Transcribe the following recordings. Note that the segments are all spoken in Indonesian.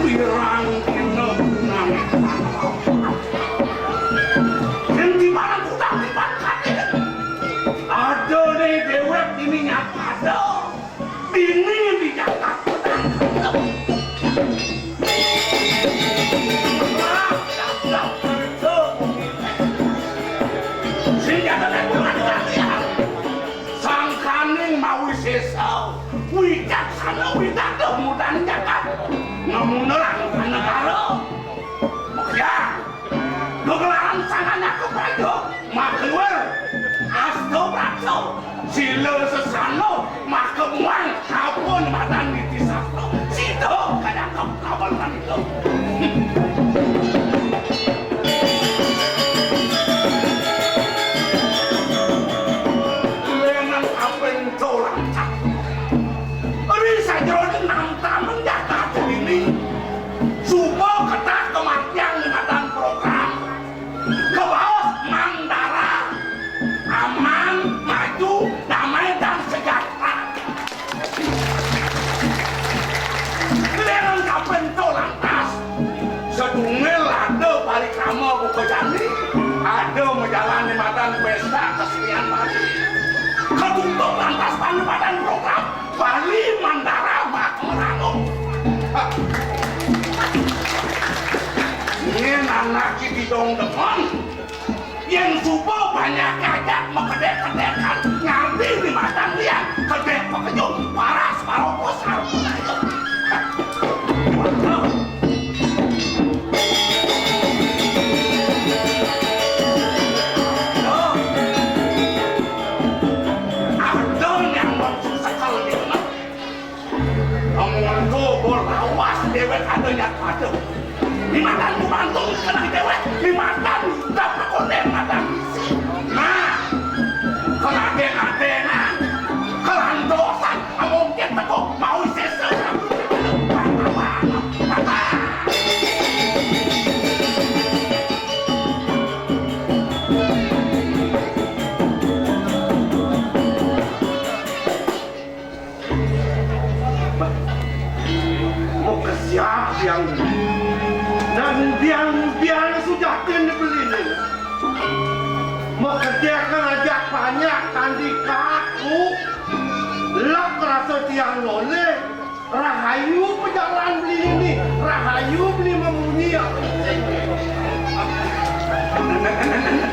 Pirang dina nami dan di mana budak di Pakade ada nih dewek ini nyata ini di Jakarta sangkaning mawi sesau wicaksana widada mudan Jakarta ngamunerang negara makanya gegelaran sangannya keprajo makewer asto prakso sila sesano makemuang kapun madan ditisakno sido kadang kabalan itu lenang apen colang cak risa jroning namtamen Jakarta ini supo ketat kematian madan program ke bawah Mandara aman, maju, damai dan sejahtera. Kalian kapan to lantas? Sedungil ada parikrama buka jani, ada menjalani madan pesta kesenian Bali. Ketutup lantas panubadan program Bali Mandara Makorango. Ini anak di dong depan. Yang supo banyak kajak mengkedek-kedekan ngambil di matang dia kedek pekejut paras parokos harus ayo ada yang langsung sekali di tengah omongan gobor lawas dewek adanya padu di matang kumantung kena dewek di matang dapat kondek matang nah kelade-ladenan kelandosan mungkin tekuk mau seseorang mau ke siapa yang dan biang sudah kena beli ni mengerjakan ajak banyak kandi kaku lak rasa tiang loleh rahayu pejalan beli ini rahayu beli memunyi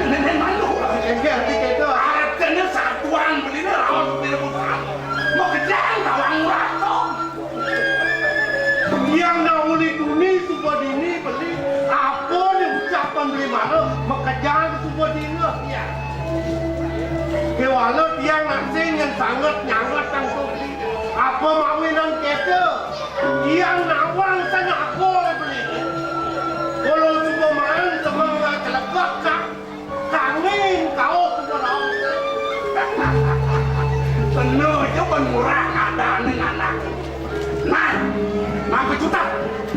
nenek malu enggak itu artinya satuan beli ini rawas beli bukan mau kerjaan tawang rato yang nauli tuni subah dini beli apa yang ucapan beli mana mengejar ke subah dini ya kewalau tiang nasi yang sangat nyangat tang beli apa mawinan kete tiang nawang sana aku beli kalau subah main sama celaka kangin kau subah nawang penuh coba murah ada anak nah maka juta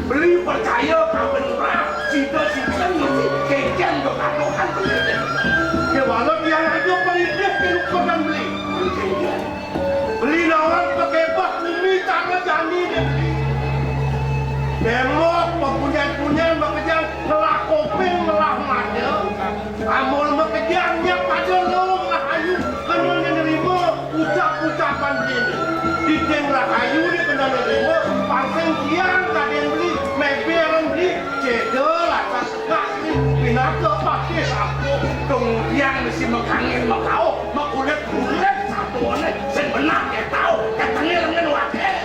beli percaya kapan murah sida ngisi kekian ke kanokan beli ke walau dia aja pelitip ke lukukan beli lawan pakai bak bumi tangan jani dia beli demok mempunyai bekerja ngelah kopeng ngelah mada amul bekerjanya pada lo rahayu kena menerima ucapan beli ini diteng rahayu dia kena menerima pasang tiang kadang beli mebel beli cedel atas kasih pinaka pakai sapu kemudian mesti mengangin makau makulet satu orang sen benar dia tahu katanya dengan wakil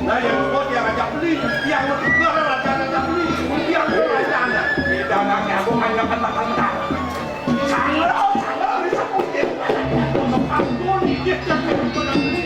nah yang buat dia ngajak beli yang juga ngajak beli yang ngajak tidak ngajak aku ngajakkan makan mentah sangat bisa mungkin ampun dia jangan pernah beli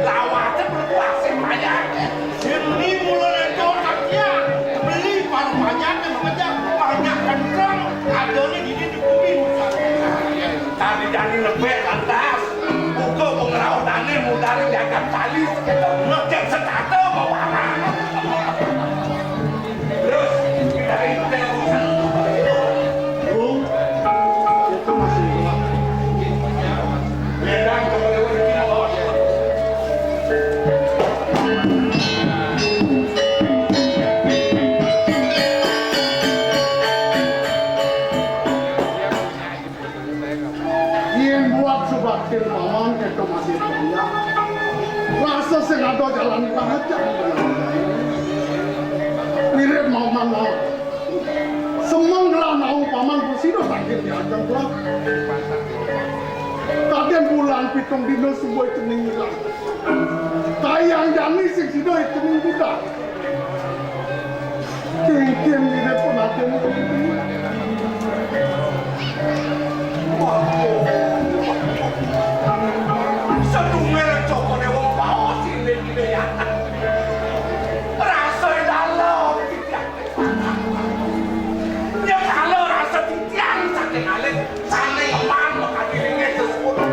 lawatnya berkuasa banyak. Sini mulai coraknya beli baru banyaknya makanya banyak kendang ada nih di bumi Tadi jadi lebih lantas. Buka pengerautannya mudah jaga tali sekitar ngecek setata bawa anak. Terus kita itu urusan Bung, itu masih gelap. Medan kemudian timur. Yen buat subakir paman itu masih banyak. Rasa sengaja jalan aja. Mirip mau mana. Semang gelah naung paman bersido sakit di ajang gelap. Kalian bulan pitung dino sebuah cening hilang. Kayang jani sing sido cening budak. King mirip penaten Sedungnya Joko Dewa bawa sini ya. Rasa dalam ya kalau rasa titian saking alit saling emang makadiringnya sesuatu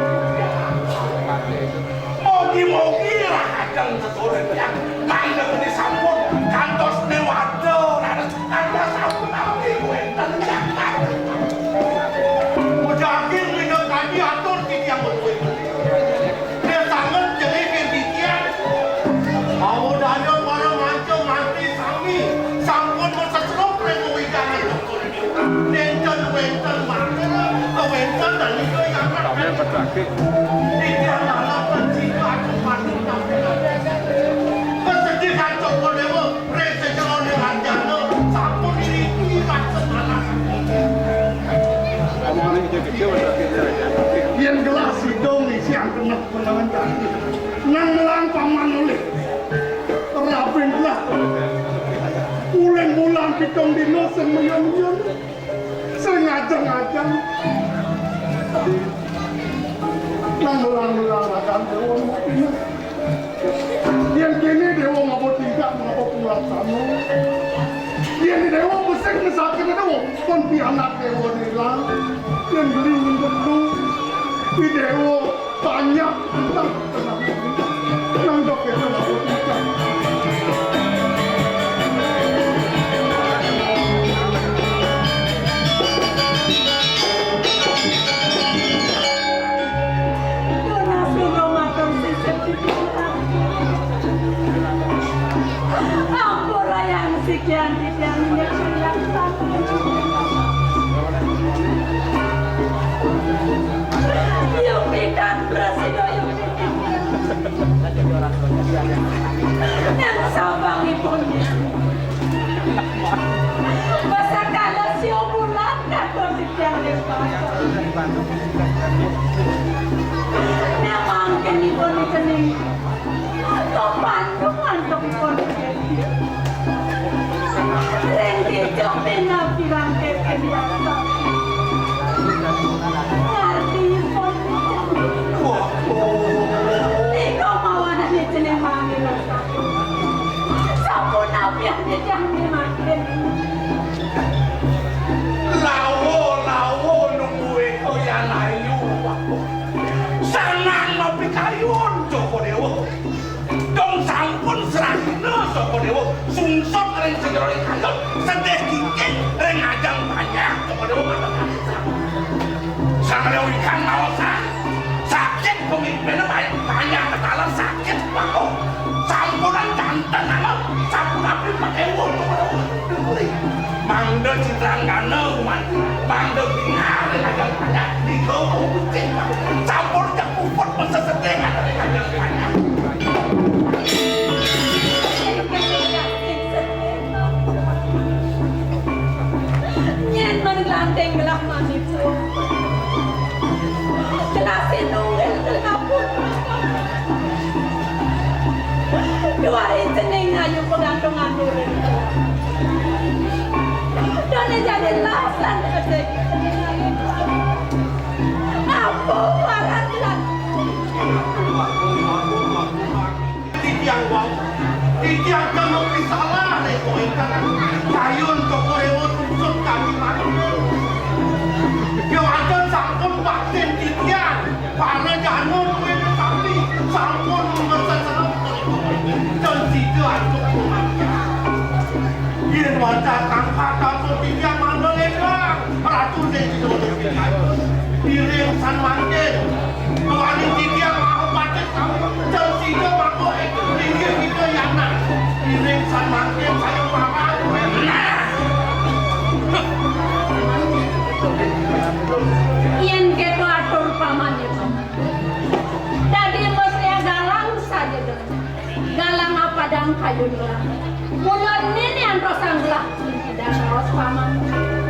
mogi-mogi lah kadang sesuatu yang mandek disambut kantos newado ada sampun api kuentan jangan Mujahid minum tadi atur titiang betul. Dia sangat jadi titian. Mau dada para mancung mati sami. Sampun masa serop remowi jangan betul. Nenten makna kewenten dan itu yang akan. Titian dalam pencipta kemati tapi kesedihan Joko Dewa rese jangan dengan jana sampun ini rasa anak. Yen gelas hidung isi yang kena penangan kaki. Nang melang paman oleh. Terapin lah. Ulen bulan pitung dino sing meyon-meyon. Sing ngajeng-ngajeng. Nang melang-melang akan dewa mati. Yen kini dewa ngapa tingkah ngapa pulang sana. Yen dewa pusing mesake dewa pun pianak dewa nilang. Yen beli minggu di dewa banyak tentang nang dok itu ngapa tingkah. Ampura yang sekian tidak menyebutkan satu. Yupikan prasido yupikan. Yang sabang ibunya. Masa kala si obulan kata sekian lepas. Memang kini pun dikening. Topan untuk pun Rengki jomena bilang kebiasa Ngerti pun Ikaw mawanan ni Tinemangin Sampun nabiyan ni Tinemangin lawo nunggu ikaw yan ayo sanang mapikayun Joko Dewa dong sampun serahina Joko Dewa sungsok ring sejero kayun sedih kikik ring ajang banyak Joko Dewa matang sang Dewa ikan maosa sakit pemimpinnya banyak ketalan sakit bako sampunan jantan alam sampun api pakai wong Joko Dewa mangda Citranggana mangda bingar ajang banyak di kau putih campur jak puput masa sedengan ajang banyak Nyen mengelandeng gelah manipu Gelasin nunggil gelapun Dua itening ayu pegantungan duri Doni jadi lasan kedek Apa waran bilang Sayun toko rewo tusuk kaki mana? Yang ada sampun vaksin titian, para jangan kue tetapi sampun memesan dan tidak untuk kematian. Yen wajah tangka kampung titian mana lelang, ratu desi piring san mangkin, tuanin titian mau pakai kamu, dan tidak mau ringgit kita yang nak. Piring san mangkin saya makan. Yen keto atur pamannya paman. Tadi mesti galang saja dengan galang apa dan kayu gelang. Mulai ini yang rosang gelang tidak ros paman.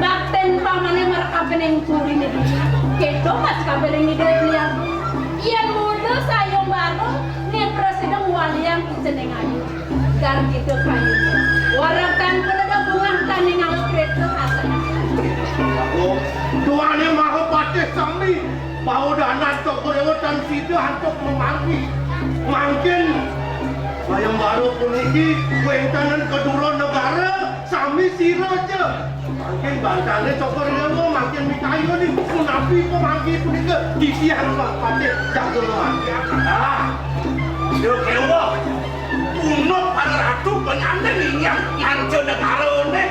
Bakten pamannya mereka peneng curi nih. Keto mas kabeleng ini lihat. Yen muda sayung baru nih presiden walian seneng ayu. Gar gitu kayu. Waratan pun ada bunga tanding alat kereta asal. Tuannya mahu pakai sami, mau dana toko rewo dan situ untuk memangki. Mungkin bayang baru pun ini kuentanan kedua negara sami sila je. Mungkin bantalnya toko rewo makin mikayo ni kunapi pemangki pun ini disihan pakai jago mangki. Yo kewo. Unut para ratu penyandang yang ngancur negara ini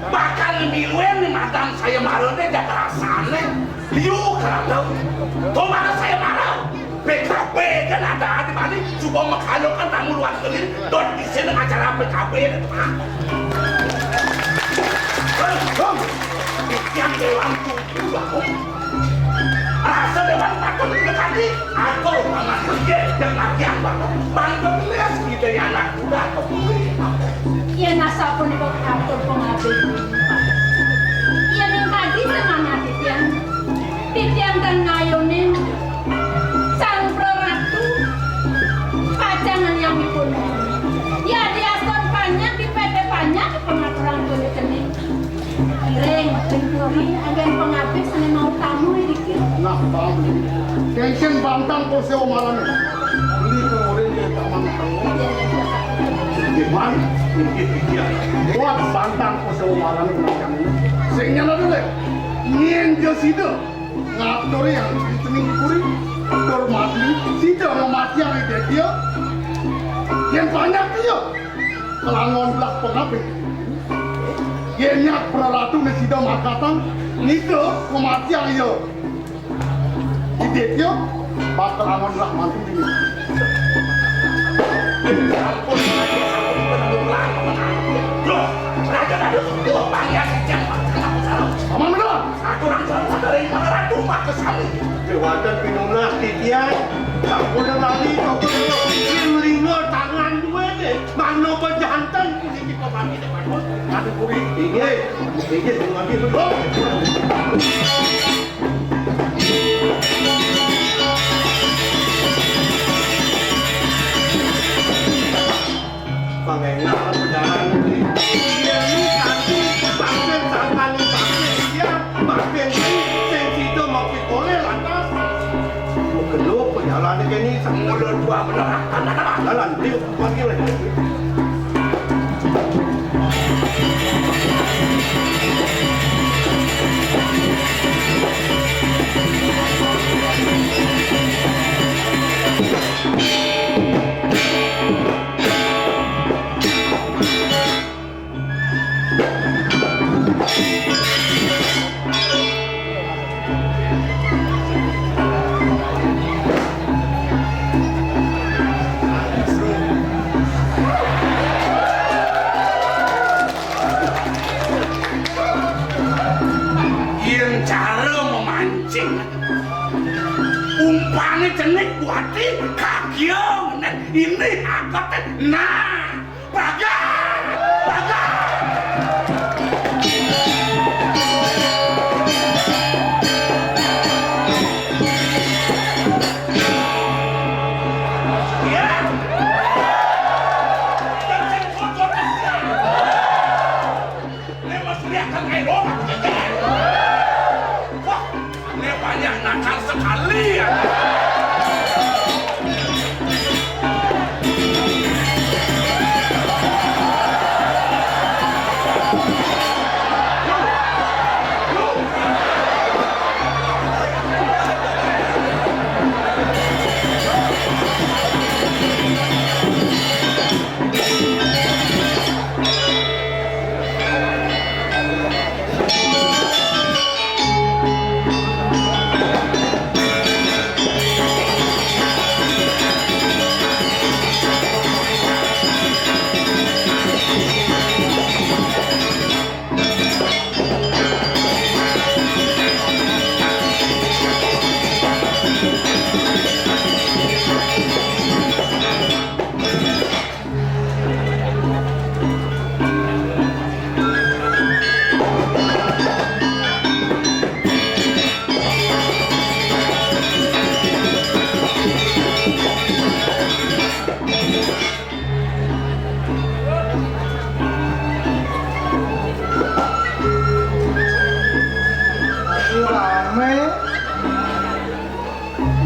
bakal miluen nih madam saya marah deh jaga rasanya liu kalau tuh mana saya marah PKP kan ada di mana coba menghalukan tamu luar negeri don di sini acara PKP itu yang dewan tuh rasa dewan takut dekati aku sama kerja dan latihan bantu lihat kita yang anak muda Ia nasa pun ikut atur pengabdi. Ia mengkaji semangat titian dan ngayunin sang proratu pacangan yang dipunuh. Ya diason banyak di PT banyak pengaturan kulit ini. Kiring, binturi, agen pengabdi sana mau tamu dikit. Nah, bang, tension bantang ko sa umaran. Hindi ko rin yung tamang tango. Gimana? Buat bantang ko sa umaran ng kami. Sehingga na dulu, nien Diyos ito. Ngaktor yang ditening kuri, aktor mati, sito ngamati ang ide dia. Yang banyak dia, kelangon belak pengabe. Yang nyak peralatu na sida makatang, nito ngamati ang iyo. Ide dia, bakal angon belak mantu ini. ampun benar-benar loh raja ada dua banyak yang Aman benar? aku rasa dari mana ratu mah ke sini Dewatan pinunah titian, sampun lali toko rewo lingo tangan dua deh, mana bejantan ini kita mati depan pun. Ada kuri, ini mati betul. Pengenak perjalanan ini. Dia ni kaki pasien santan pasien dia pasien ini sensito mau pikole lantas. Kedua perjalanan ini sama dua benar kan jalan dia panggil lagi. Umpane jenik buati kagiong ini angkotnya nah bagan ya jangan kotor ini mesti lihatkan kayak romak wah ini banyak nakal sekali ya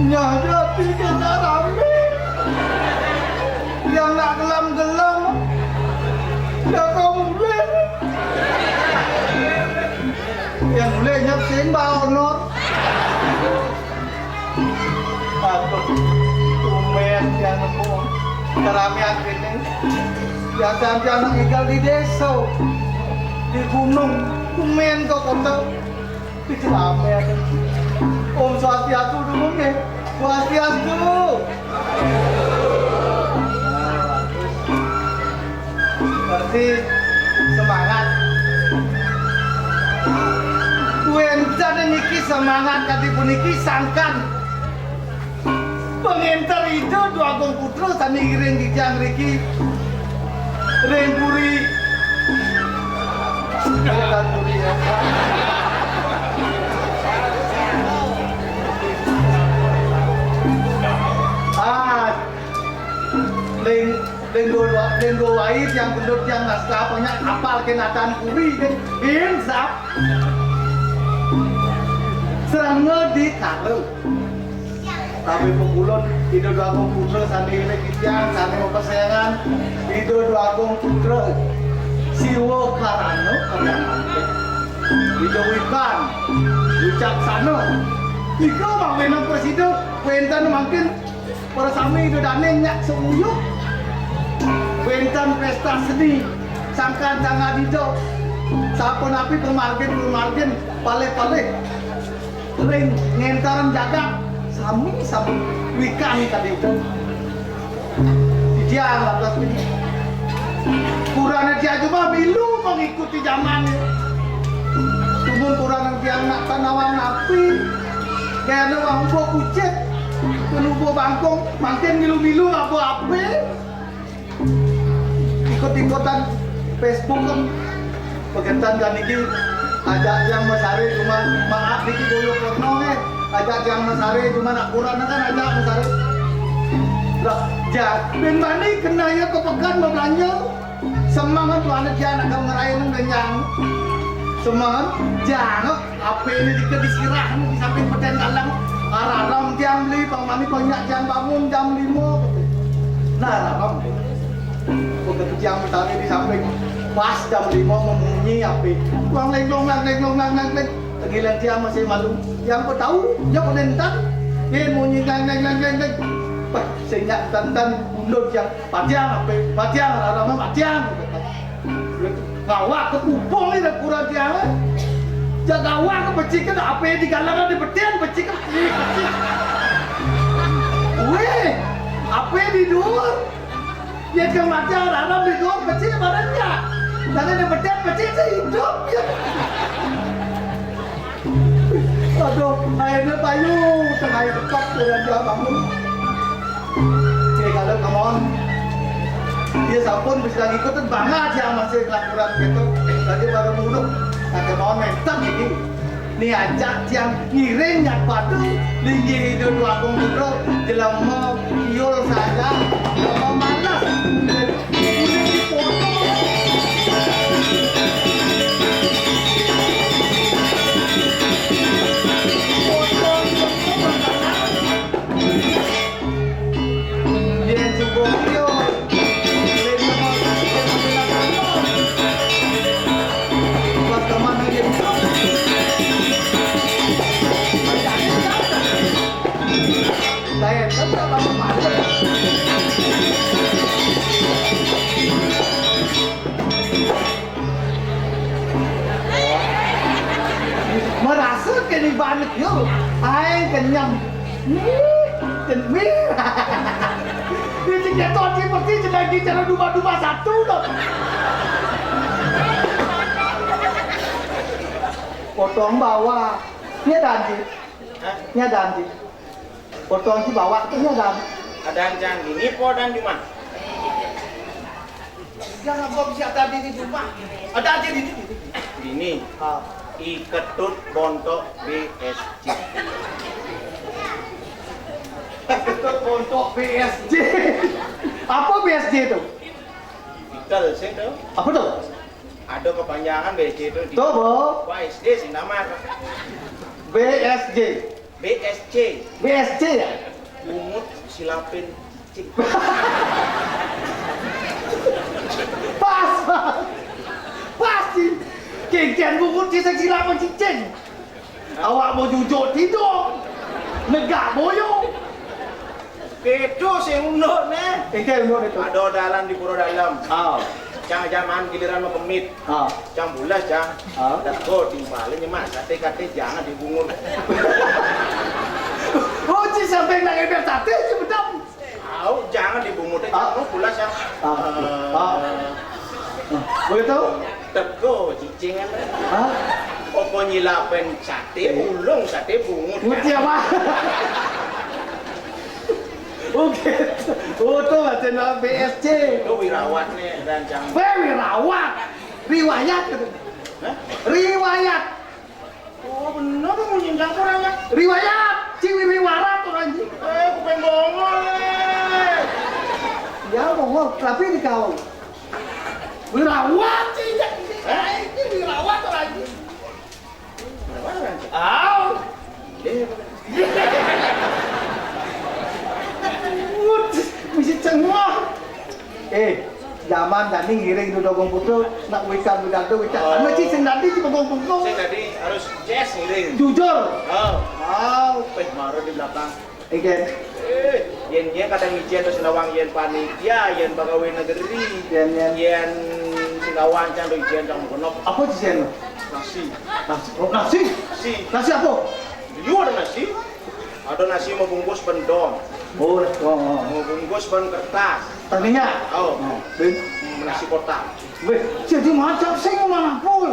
Nyadati kita rame. Yang nak gelam-gelam, ya komplain. Yang boleh nyepsin honor. Aduh, tumben yang nemu keramaian ini. Biasanya anak tinggal di desa, di gunung, tumben kok kota. Di keramaian. Om Swastiastu dulu nih, Swastiastu. Berarti semangat. Kuentar niki semangat kati puniki sangkan. Pengentar itu dua gong putra sani giring dijang riki. Rengpuri. Rengpuri ya. Lenggo wais yang pendut yang naskah banyak apal kenatan kuri kan insap serang ngedit kalau tapi pengulon itu dua gong putra sandi lekitian sandi mau kesayangan itu dua gong putra siwo karano itu wikan ucap sano jika bang menang presiden kuentan makin para sami itu danenya seuyuk kuentan pesta seni sangkan sangat hijau sapon api pemargin pale ring ngentaran jaga sami wikan tadi itu dia lantas ini kurangnya dia cuma bilu mengikuti zamannya tumun kurangnya dia nak tanawang api kaya nawang buah kucet penubuh bangkong makin milu-milu apa-apa ikut-ikutan Facebook kan pegentan kan ini ajak yang mesari cuma maaf niki boyo porno ajak yang mesari cuma nak kurang kan ajak mesari lah jak ben mani kenanya kepekan membelanja semangat tuh anak dia nak ngerayain kenyang semangat jangan apa ini disirah di samping peten kalang araram jam 5 bang mami banyak jam bangun jam 5 nah araram begitu jam tadi di samping pas jam 5 memunyi api uang lenglong tegilan dia masih malu yang kau tahu dia penentang dia munyi leng sehingga tantan mundur yang patiang araram patiang ngawak ke kupong ini kurang dia jaga awak ke becikan apa yang digalangan di betian becikan weh apa yang didur ya kematian alam didur becikan badannya jangan di betian becikan hidup ya aduh airnya payu tengah air dekat dengan dia bangun kalau come on dia sampun bisa ngikutin banget ya masih kelakuran gitu tadi baru duduk nanti mau mentan ini nih ajak yang ngiring yang padu linggi hidup dua komputer dalam mau iul saja mau malas udah dipotong dia cukup merasa kini banget yo, ay kenyang, kenyang, ini cikgu toci seperti sedang cara dua satu loh. Potong bawah, ini ada anji, potong si bawah itu ini ada. Ada anjang gini, po dan cuma. Jangan kau bisa tadi di rumah, ada anji di sini. Gini. Iketut Bontok BSJ. Iketut Bontok BSJ. Apa BSJ itu? Ikel sih tuh. Apa tuh? Ada kepanjangan BSJ itu. Tuh, Bo. BSJ sih nama. BSJ. BSC. BSC ya? Bungut silapin cing. Pas, pasti. Kikian bungut di seksi lapan cincin. Awak mau jujur tidur, negak boyong. Itu sing unduk nih. Kikian bungut itu. Ada dalam di pura dalam. Ah, Cang jaman giliran mau pemit. ah, Cang bulas cang. ah. Dan kau timpalin nyemak kate jangan dibungut. Oh, ci sampai nak ngeber sate ci bedam. Tahu jangan dibungutnya jangan bulas cang. Boleh tahu? Teko cicingan. Ah, Opo nyilapen sate ulung sate bungut. putih apa? Oke, oh tuh macam nama BSC. Itu wirawat nih dan cang. Very rawat, riwayat gitu. Hah? Riwayat, Oh bener tuh mau nyinjang kurangnya. riwayat, ciwi riwarat orang anjing. Aku pengen bongol nih. Ya bohong, tapi di kau. Wirawat sih, ini wirawat orang anjing. Wirawat kan cang. Aw, mesti cengwah. Zaman tadi ngiring itu dogong putu, nak wikan wikan tu wikan. Oh. Anu sih sendiri di pokok pokok. Saya tadi harus jazz ngiring. Jujur. Oh, Wow. maru di belakang. Ikan. Yen kadang ijen terus nawang yen panitia, yen pegawai negeri, Yen. singawang cang ijen cang kenop Apa sih sen? nasi. Nasi. Oh nasi. Nasi. Nasi apa? Iya ada nasi. Ada nasi mau bungkus bendong, Oh, mau bungkus ban kertas. tadinya. Oh, Ben. nasi kotak. Weh, jadi macam sing mana pun.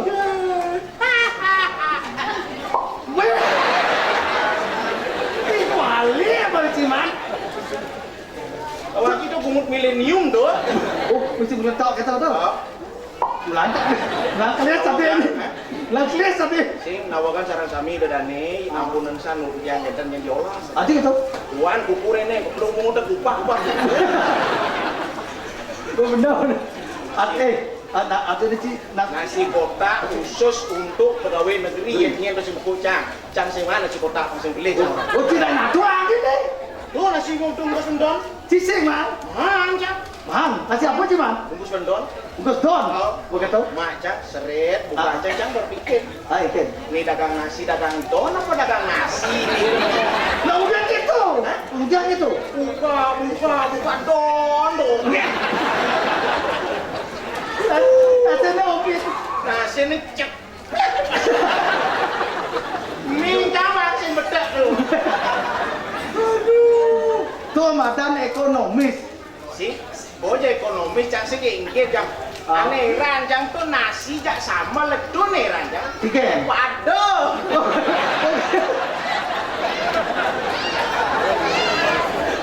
Weh. Ini wali apa sih man? Awak itu bungut milenium doh. Oh, mesti meletak kita tu. Oh, Lantak lihat sate ini. Lantak lihat sate. sing nawakan saran kami dadane ampunan san yang ngeten yang diolah. Adi itu. Tuan kukurene belum bungut upah. Oh benar. Ada di sini. Nasi kotak khusus untuk pegawai negeri yang ingin terus cang. Cang sing mana nasi kotak sing beli cang. Oh tidak nak tuang ini. Tuh nasi bungkus bendong. Cising man. Cang. Man, nasi apa sih man? Bungkus bendong. Bungkus don. Oh. Bukan tahu. Mak cang seret, bukan cang berpikir. Ikan. Ini dagang nasi, dagang don apa dagang nasi? Nah udah gitu. Udah gitu. Buka don. Nasinya oke. Nasi ini cek. Minta masih bedak tuh. Tuh madan ekonomis. Si, boja ekonomis cang sih ingkir jang. Aneh ranjang tuh nasi jak sama ledu nih ranjang. Ikan. Waduh.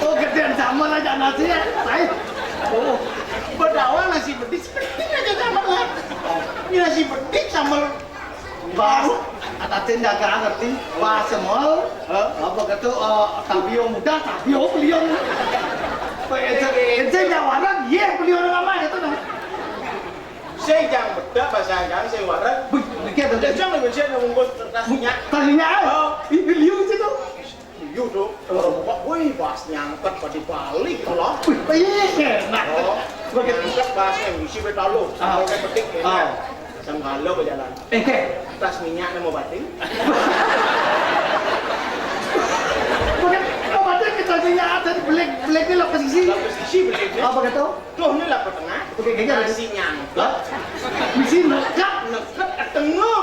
Oh gedean sama aja nasi ya. Saya. Oh. Berdawa nasi bedik seperti aja sama lah. Ini nasi bedik sama Baru ada tindakan ngerti pas semua apa kata tabio muda tabio beliau ente nyawaran iya beliau dengan mana itu nah saya jang bedak bahasa jang saya waran. dikit Dia jang lebih saya nunggu kertasnya. tadinya beliau itu Iya tuh. Orang buka, wih pas nyangkut pada balik loh. iya enak Oh, nyangkut bahasnya misi betalu. Sampai petik enak. Sanggalo ke jalan. Tas minyaknya mau bating. bukan obatnya kita punya ada beleknya lo ke sisi Lapis isi beliknya. apa kata Tuh ini lah tengah. Oke, kayaknya ada. Nasi nyangkut. misi lekat Neket ke tengah.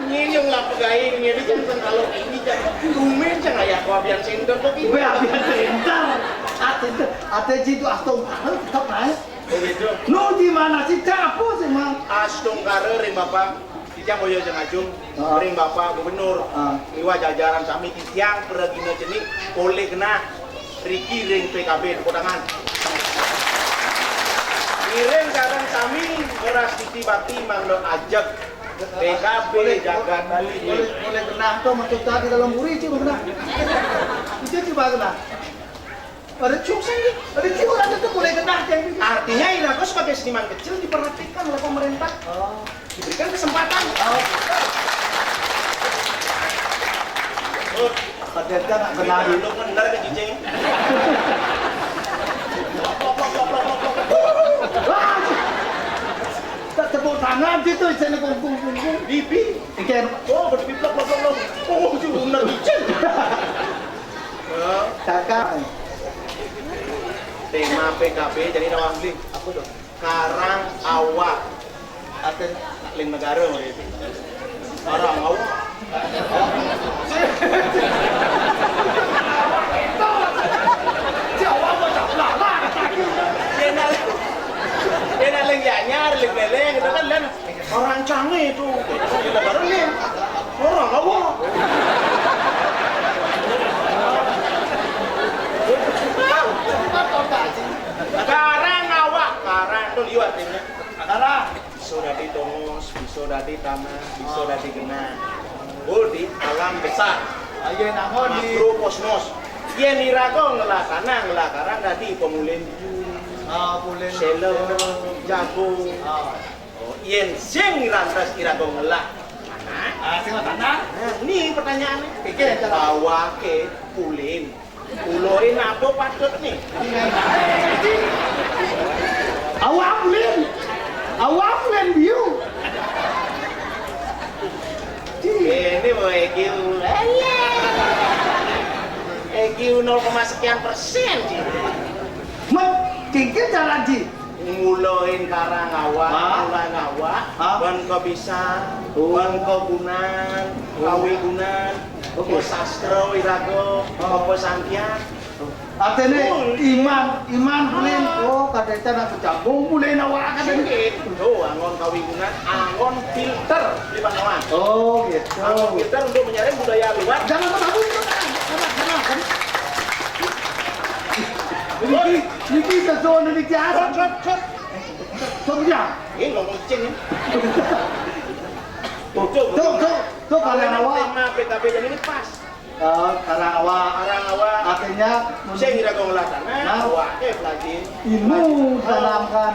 Nyinyum lah pegawai ini jangan kalau ini jangan tumen jangan ya kau biar center tuh gitu. gue abian pintar ada jitu astung banget tetap naik Begitu. no di mana sih capo sih mang Astung kare ring bapak Titiang Boyo Jengajung ring bapak gubernur liwa jajaran sami Titiang peragina jenik oleh kena Riki ring PKB di Kodangan kirim sekarang kami beras titi bakti mangdok ajak PKB jaga tali boleh kena tuh masuk tadi dalam buri sih kena itu coba kena ada cuk sih ada ciuran itu boleh kena arti Artinya Irago sebagai seniman kecil diperhatikan oleh pemerintah. Diberikan kesempatan. Ternyata nggak kenal. Lu benar ke Jijing. Tak tepuk tangan gitu, saya kumpul. Bibi. Ikan. Oh, berbibi blok. Oh, itu benar Jijing. Kakak. Tema PKB jadi nawang beli. Apa tuh? Karang awak. Aten. Lain negara itu. Karang awak. Jawa mau tak lala kata Dia nak lenggaknya, leleng, itu kan lain orang canggih itu. Di negara lain. Orang awak. Karang awak, karang itu liwat ini. Karang. Bisa dari tongos, bisa dari tanah, bisa dari genah. Oh, di alam besar. Ayo nangon di. Makro kosmos. Yen Irago ngelah tanah, ngelah karang tadi pemulin Boleh. selo, jagung. Oh, yen sing rantas Irago ngelah tanah. Sing tanah. Nah, ini pertanyaannya. Pikir cara. Awake pulin. Puloin apa patut nih? Awak len biu. Ini mau EQ 0, sekian persen sih. Kikir jalan ji. Nguloin karang awak, ulang awak, ban kau bisa, ban kau gunan, kawinan, kau sastra Irago, kau santian. Atene iman bulin. Oh, kadang nak berjambung bulin awak kadang. Itu angon kawinan, angon filter di Pangawan. Oh, gitu. Angon filter untuk menyaring budaya luar. Jangan takut. Jangan. Niki sesuatu di Cot. Sebenarnya. Ini ngomong cing ya. Tuh karang awak. Tema PKB dan ini pas. Karang awak. Karang awak. Artinya Saya kira kau ngelah tanah, awak lagi. ilmu tanamkan.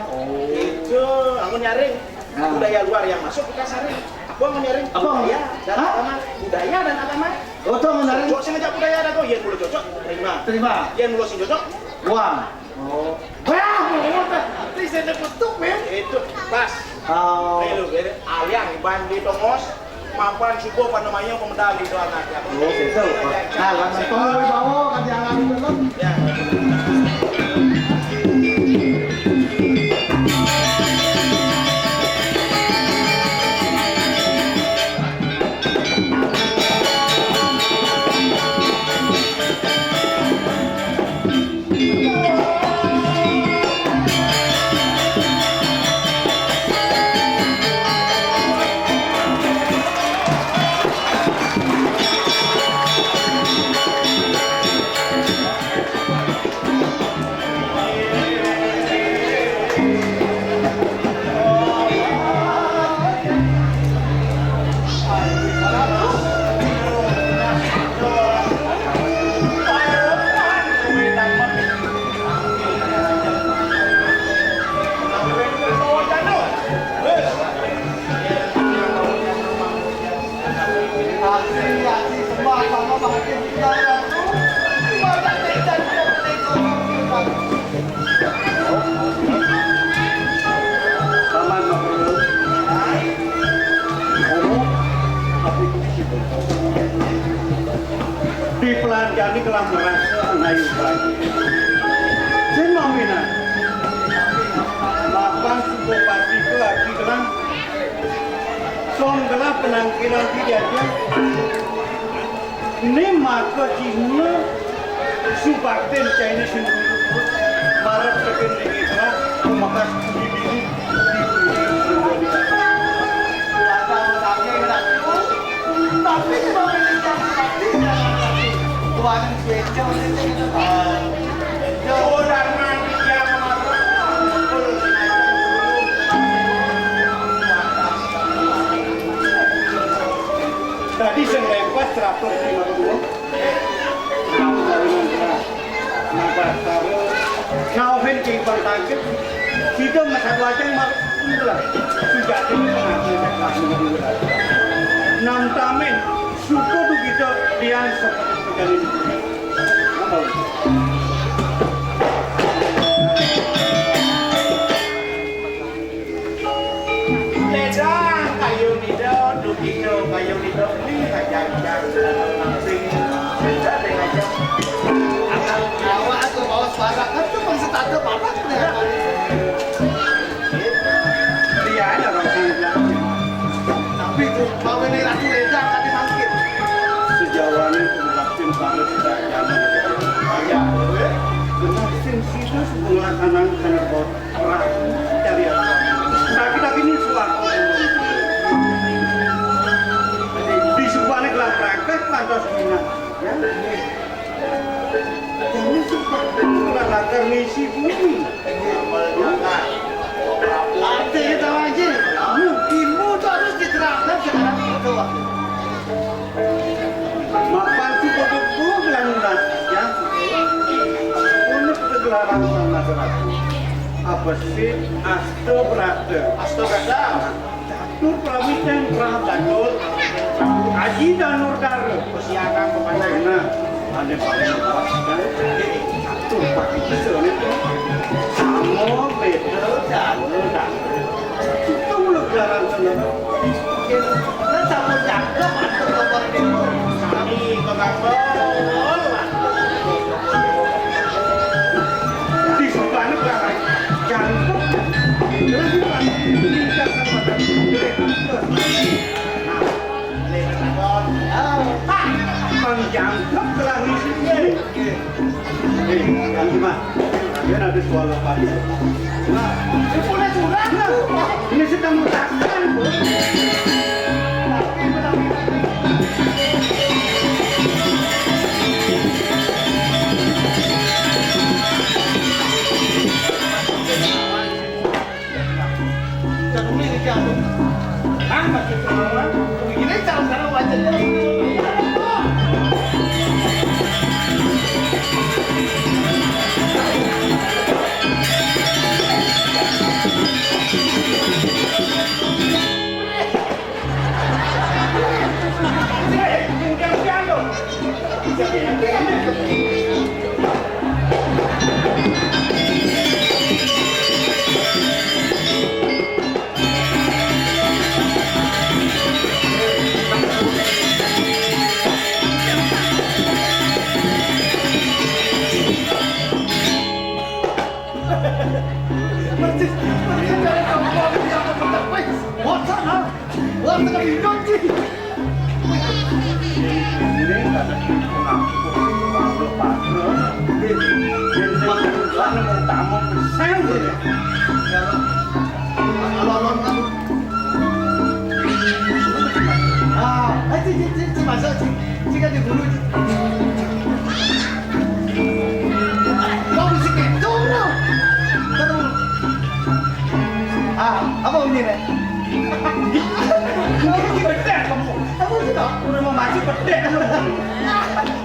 Itu, aku nyaring budaya luar yang masuk kita saring. Aku mau nyaring Apa? budaya dan agama, budaya dan agama. Oh, tuh menarik. Cocok sengaja budaya ada kau, yang mulu cocok, Terima. yang mulu sing cocok, Uang. Oh. Ini saya kutuk men. itu pas. Oh. Ayo, aliang bandi tongos, mampan subuh apa namanya pemedali itu anaknya. Oh, gitu. Nah, langsung pengawai bawa kan jangan belum. Ya. Di pelatihan ini telah merasa naik lagi. Saya mau minat. Lapan suku pasti itu lagi kelang. Song gelap penangkilan tidak dia. Ini maka Cina subakten Chinese sendiri. Barat tekan lagi kelang. Maka di sini Tapi kalau kita tuan beca itu Jodan mandi yang tadi saya lewat 152. Nampak tahu. Now when people target Sida masa wajang mar itulah. Sudah ini mengakhiri kelas Nam tamen suku tu kita lian seperti begini. Apa? Ledang kayu nido, dukino kayu nido, ini kajang sing beda dengan aja. Awak tu bawa sebarang kan tu pun setata apa tu ya. Dia ada orang bilang Tapi tu bawa ni ratu ledang tadi mangkit. sejauh ini pelaksana sangat tidak nyaman. Kayak Benar sing situ sebuah kanan kanan bot perang cari apa. Laki-laki ini suatu. Di sebuah negara praktek kantos bina. Ya. Ini seperti melakar misi bumi. Ada kita aja. Ilmu itu harus diterapkan sekarang itu. Makan tu betul bilang ya. Untuk kegelaran masyarakat. Apa sih asto berada? Catur prawitan Catur, Aji dan Nurdara. persiapan kepada Nah, ada paling lepaskan. Catur pakai pisau itu. Samo beda dan itu mulut gelaran sana. Dan sama jaga masuk ke berdemo. kami kebanggaan. Di sebelah negara jantung dilakukan meningkatkan pada menjangkau telah isinya. Yang gimana? Kalian ada soal apa? Nah, ini punya surat lah. Ini sedang mengatakan, Bu. Begini cara-cara wajahnya. Apa ini nih? Pedek kamu. Apa itu? Udah mau mati pedek kamu.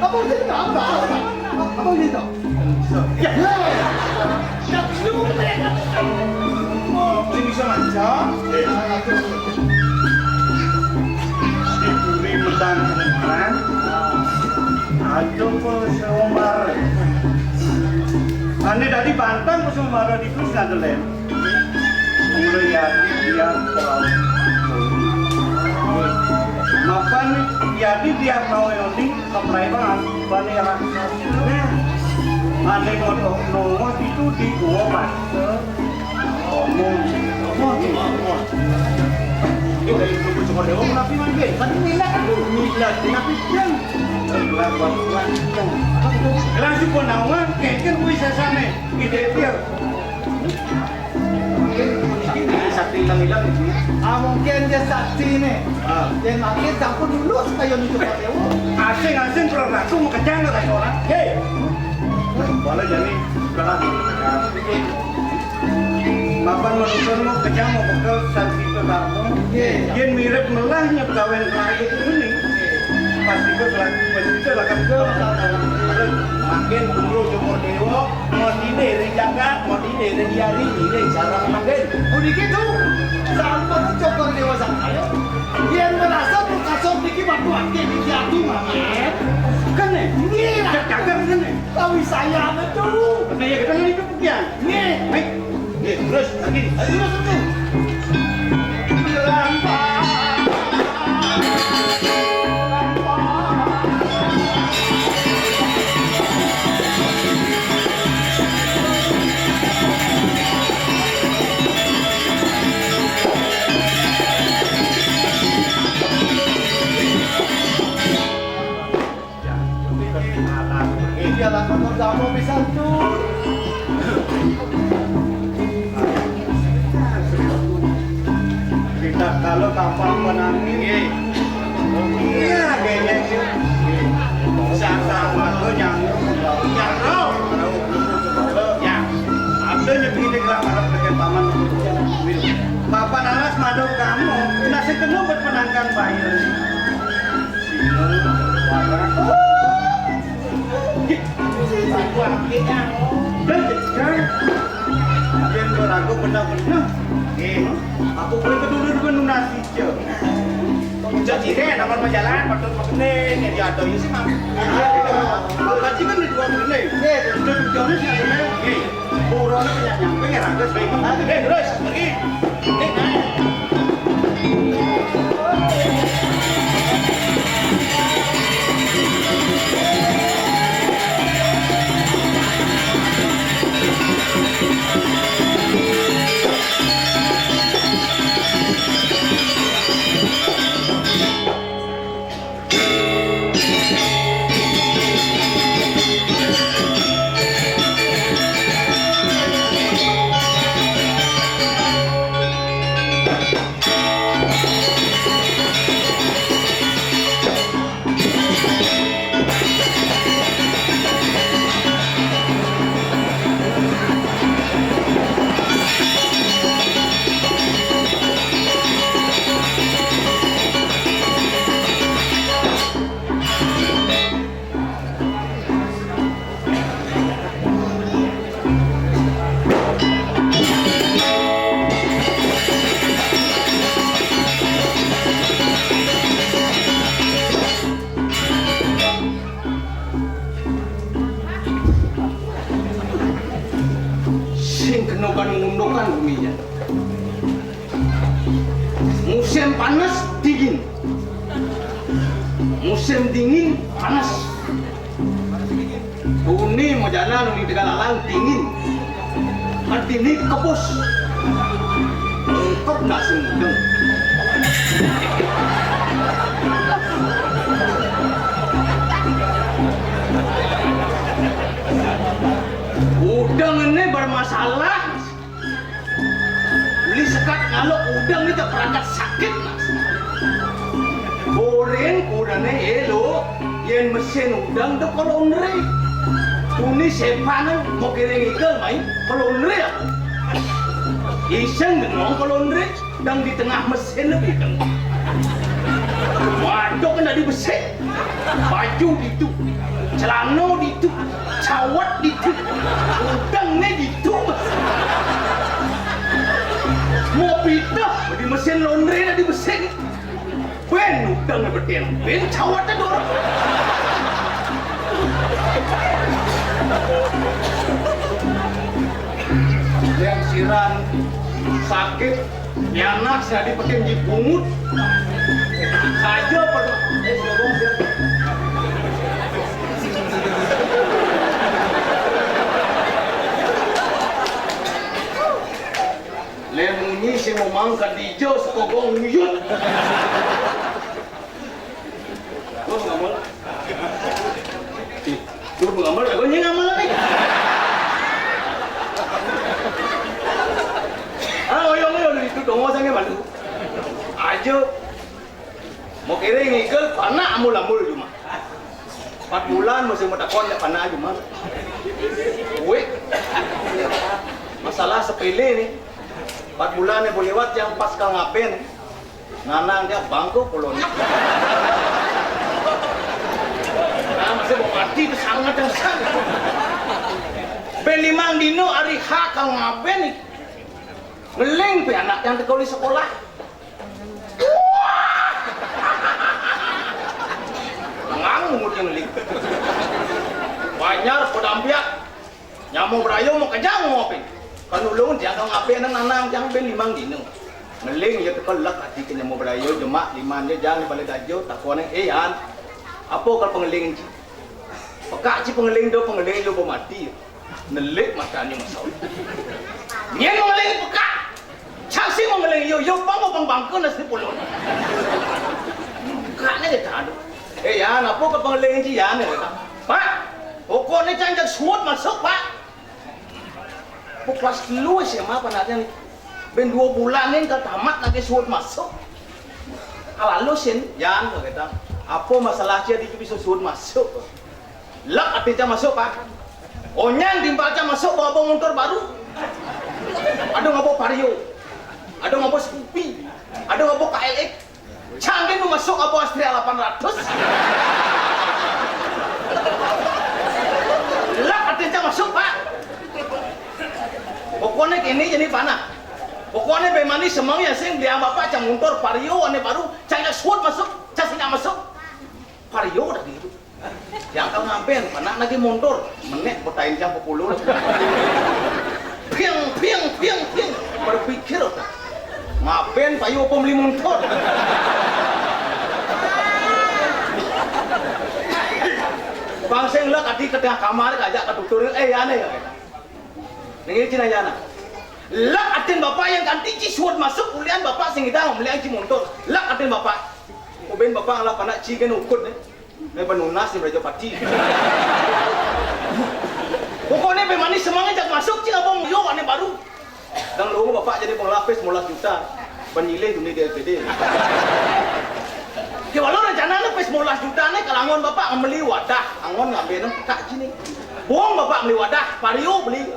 Apa itu? Apa itu? Ya. Ya, lu mereka. Ini bisa macam. Diburi medang kemarin. Aduh Kusumar. Ane dari Banten Kusumar di Kusnadelen. Mulai dia terlalu. Makan jadi dia mau ini kepribadian bani raksasa. Ane ngomong itu di gua mas. Ngomong. Kita itu cuma dewa tapi mungkin. Tapi milah tapi jam. Langsung pun nawan, keken bisa sana. Ide dia. Sakti hilang-hilang itu. Mungkin dia sakti nih. Dia makin campur dulu supaya nutup dewa. Asing pernah aku mau kejang ke orang. Hei. Boleh jadi sekarang. Mapan manusia mau kejang mau bekal sanksi itu kamu. Dia mirip melahnya pegawai lagi ini. Pasti ke pasti akan ke Makin dulu jumur dewa, mau dine, jaga, mau dine. dari hari ini jarang manggil. Udah gitu, sampai cokor dewasa ayo. Yang merasa tuh kasar dikit waktu akhir di jatuh mamen. Kan nih, ini lah kagak kan nih. Tahu saya betul. Nah ya kita nggak ikut pukian. Nih, baik. Nih terus lagi. Ayo terus tuh. Ialah kotor kamu bisa tuh. Kita kalau kapal menangin, iya kayaknya sih. Siapa waktu yang roh, ya. Ada nyepi di gerak Arab dekat paman. Bapak nalas madu kamu, nasi penuh berpenangkan bayar. Aku akhirnya dan beragu benar-benar aku boleh kedulu dengan nasi je jadi deh nomor majalah patut mengenai yang diatur ya sih mam gaji kan di 2 menit udah tujuannya sih ada buruannya banyak nyampe ya ragas baik terus pergi mengunduhkan buminya. Musim panas dingin, musim dingin panas. Buni mau jalan di Tegalalang dingin, hati ini kepus, lengkap nasi mudeng. Udang ini bermasalah. Beli sekat ngalok udang ini terperangkat sakit mas. Goreng udangnya elo, yang mesin udang itu kalau nere. Ini sepanang mau kiring ikan main kalau nere. Iseng dengan kalau nere, dan di tengah mesin lebih kan. Waduh kena dibesek, baju itu, celana itu, cawat itu, udangnya itu. Mau pindah di mesin laundry di mesin, ben udangnya berdiri, ben cawatnya dorong. Yang siran sakit, anak saya dipakai dipungut saja perlu. Lemunyi si mau mangkat di hijau sekogong uyut. Terus ngamal. Terus ngamal, aku nyeng ngamal lagi. Oyong itu dong wasangnya malu. Aja mau kiring ikel panah amul-amul cuma. 4 bulan masih mau takon ya panah cuma. Weh. Masalah sepele nih. 4 bulan ya boleh lewat yang pas kau ngapain. Nanang dia bangku pulon. Nah masih mau mati itu sangat dan sangat. Ben 5 dino hari hak kang ngaben nih. Ngeling pe anak yang tekoli sekolah. Ngangung yang ngeling. Wanyar podampiak. Nyamuk berayo mau kejang ngopi. Kan ulun dia kang ngaben nang nanang jang ben 5 dino. Ngeling ya tekolak hati ke nyamuk berayo jemak 5 dia jang balik dajo takone an. Apa kalau pengeling ci? Pekak ci pengeling do pengeling yo mati. Nelik matanya masalah. Dia mengeling pekak. Casi mengeling yo bang bangkeun nasi pulun. Pekaknya dia tadu. Ya, apa kalau pengeling ci ya nih? Pak, pokoknya jangan suut masuk pak. Pok kelas 2 SMA panatnya nih. Ben 2 bulan nih ke tamat lagi suut masuk. Kalau sin, jangan kita. Apa masalah dia bisa suut masuk? Lak artinya masuk pak. Onyang dimbaca masuk bawa motor baru. Ada ngabo Vario. Ada ngabo Scoopy. Ada ngabo KLX. Canggih nu masuk ngabo Astrea 800. Lak artinya masuk pak. Pokoknya kini jadi panah. Pokoknya bemani semuanya sing dia bapak cang motor Vario ane baru canggih suut masuk, casingnya masuk. Vario udah gitu. Yang kau ngapain, anak lagi mundur, menek bertain jam 10. Piang, berpikir ngapain payu pembeli mundur. Bang Seng lah tadi ke tengah kamar ajak ke dokter, aneh ya. Nengi cina jana. Lah atin bapak yang ganti cisuat masuk kuliah bapak sing kita ngomong ci mundur. Lah atin bapak, uben bapak ngalah panak cigen ukut nih. Ini penunas di Raja Pati. Pokoknya bemani semangat jak masuk cing abang yo ane baru. Dan lu bapak jadi pengelapis 15 juta. Penyilih dunia di LPD. Ya walau rencana lepis 15 juta nih kalangon bapak membeli wadah, angon ngambil kak sini. Buang bapak beli wadah, Vario beli.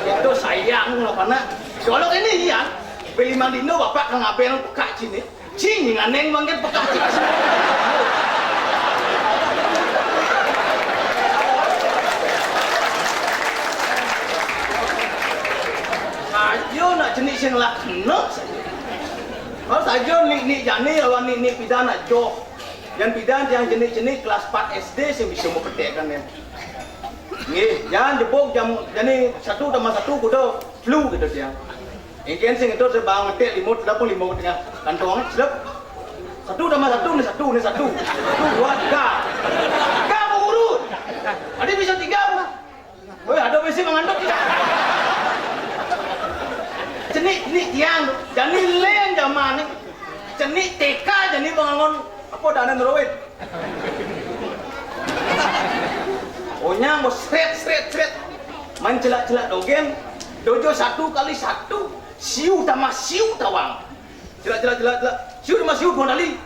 Itu sayang lah pana. Kalau ini ya, beli mandino bapak ngambil kak sini. Cing nganeng manggil pekak sini. Sajo nak jenis yang lah kena saja. Kalau sajo ni jani lawan ni pidana jo. Yang pidana yang jenis kelas 4 SD sih bisa mau petekkan ya. Nih, jangan jebok jam jani 1 tambah 1 kudo flu gitu dia. Ingin sing itu sebang ngetek 5 tengah kantong sedap. 1 tambah 1 nih 1 nih 1. 1 2 3. Kamu urut. Ada bisa 3 apa? Woi, ada besi mengandung tidak? Cenik tiang, jadi lain zaman ni. Cenik TK jadi bangun apa dana nerawit. Ohnya mau seret. Main celak dogen, dojo 1 kali 1. Siu tambah siu tawang. Celak. Siu tambah siu 2 kali.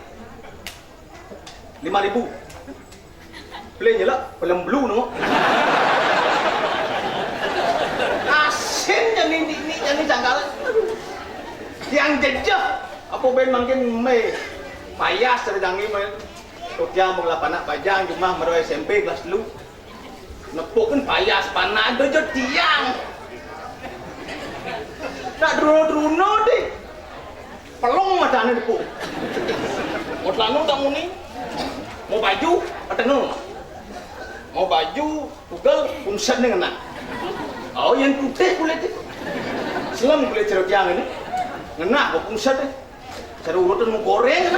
5.000. Play nyelak, film blue nunggu. Asin jadi janggal. Yang jejak apa ben mungkin me payas terdangi me Tokya menglah panak pajang cuma meroy SMP kelas 2. Nepukan payas panak dojo tiang. Tak druno deh. Pelong matane depu. Motlanu tak muni. Mau baju patengel. Mau baju tugal kumsan dengan nak. Oh yang putih kulit itu. Selam kulit cerut yang ini. Ngena kok kumsan deh. Cara urutan mau goreng.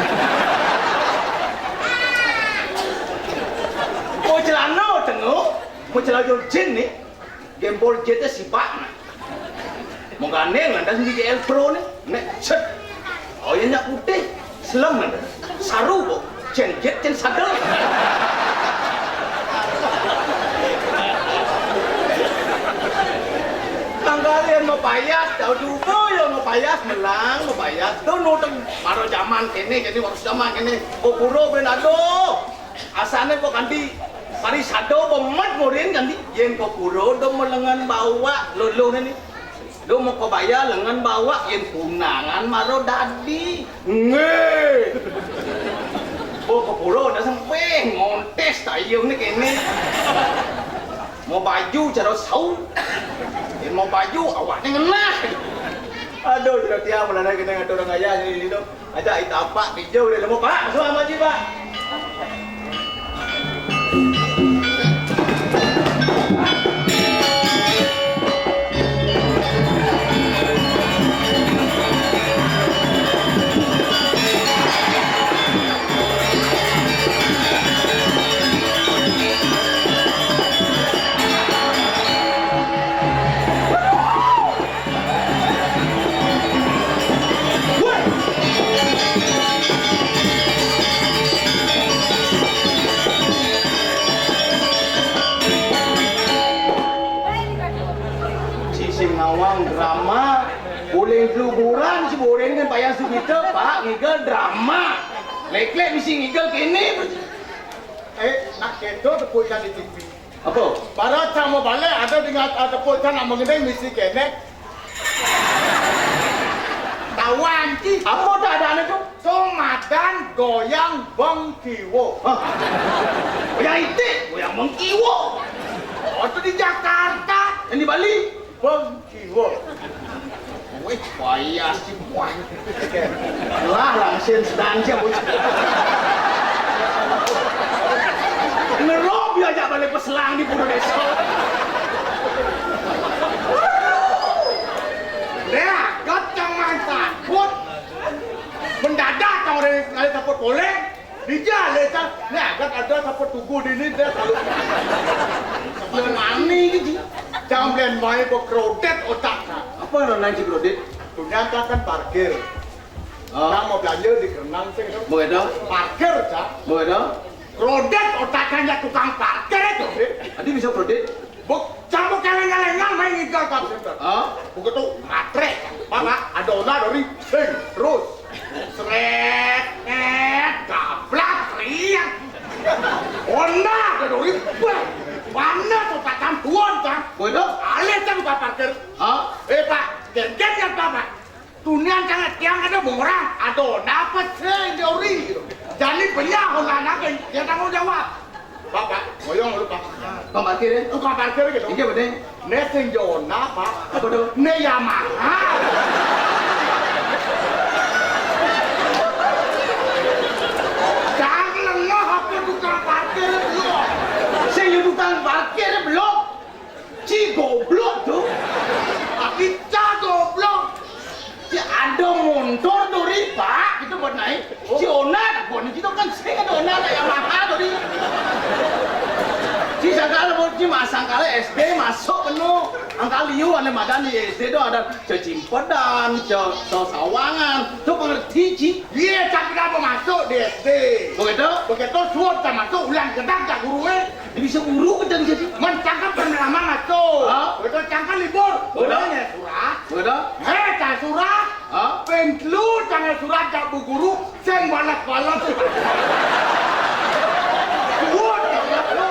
Mau celana tengok. Mau celana jin nih. Gembol jetnya sipak. Mau gandeng landas di GL Pro nih. Nek set. Oh yang putih. Selam nanti. Saru kok. Jet sadel. Kalian mau payas, tahu juga ya mau payas melang, mau payas. Tuh nuteng baru zaman kene, jadi waktu zaman kene. Kokuro benado, asalnya kok ganti parisado pemat ngorin ganti. Yang kokuro do melengan bawa lolo ini. Do mau kebaya lengan bawa yang punangan maro dadi. Nge. Oh kokuro dah sampai ngontes tayo ni kene. mau baju cara sau. Mau baju awaknya ngenah. Aduh, tidak tiap melanda kena ada orang ayah ini tu. Ada itapak hijau dia lemah pak. Masuk amat je pak. Drama boleh keluburan si boleh kan payah subita pak ngigel drama lek-lek mesti ngigel kini nak kedo tepukan di TV. apa? Para sama balik ada dengan tepukan nak mengenai misi kenek. Tawan ki. Apa tak ada anak tu? Somadan goyang bengkiwo. Goyang itik, goyang mengkiwo. Oh tu di Jakarta. Yang di Bali? Bengkiwo. Wih, payah si buah. Lah sen sedang siap. Ngerok dia ajak balik peselang di Pulau Desa. Nah, kacang mantan put mendadak kau dari tapot boleh dijalan kan. Nah, kan ada tapot tugu di ini dia selalu. Yang mana gitu? Jangan belian main kok krodet otaknya. Apa yang nanti kredit? Ternyata kan parkir. Kita mau belanja di Kerenang sih. Boleh dah? Parkir cak. Boleh dah? Krodet otaknya tukang parkir itu. Adi bisa kredit? Buk, campur kaleng-kalengan main ikan kap center. Begitu matre, pak, ada ona dari sing terus, seret, gablak, teriak. Ona dari mana tuh pak campuan kan? Boleh dah? Alih kan pak parkir. Pak, geng-geng kan pak. Tunian sangat tiang ada murah, ada ona apa sih dari? Jadi banyak orang lagi yang tanggung jawab. Pak, ngoyong lu pak. Kau parkir ya? Tukang parkir gitu. Ini apa? Ne Senjona pak. Apa tu? Ne Yamaha. Jangan lengah apa tukang parkir lu. Saya tukang parkir belum. Ci goblok tu. Kita goblok. Si ada motor tu ri pak. Kita buat naik. Si Ona tak buat ni. Kita kan saya ada Ona tak Yamaha tu ri. Si sangkala buat si masangkala SD masuk penuh. Angkal liu ane madan di SD tu ada cecimpedan, sawangan. Tu pengerti ci? Iya, cak kenapa masuk di SD? Begitu? Begitu suat tak masuk ulang gedang tak guru Dia bisa guru ke jadi? mencangkap lama masuk. Begitu cangkap libur. Bolehnya surat. Begitu? Tak surat. Pentlu jangan surat tak bu guru. Seng balas-balas. Suat tak lu.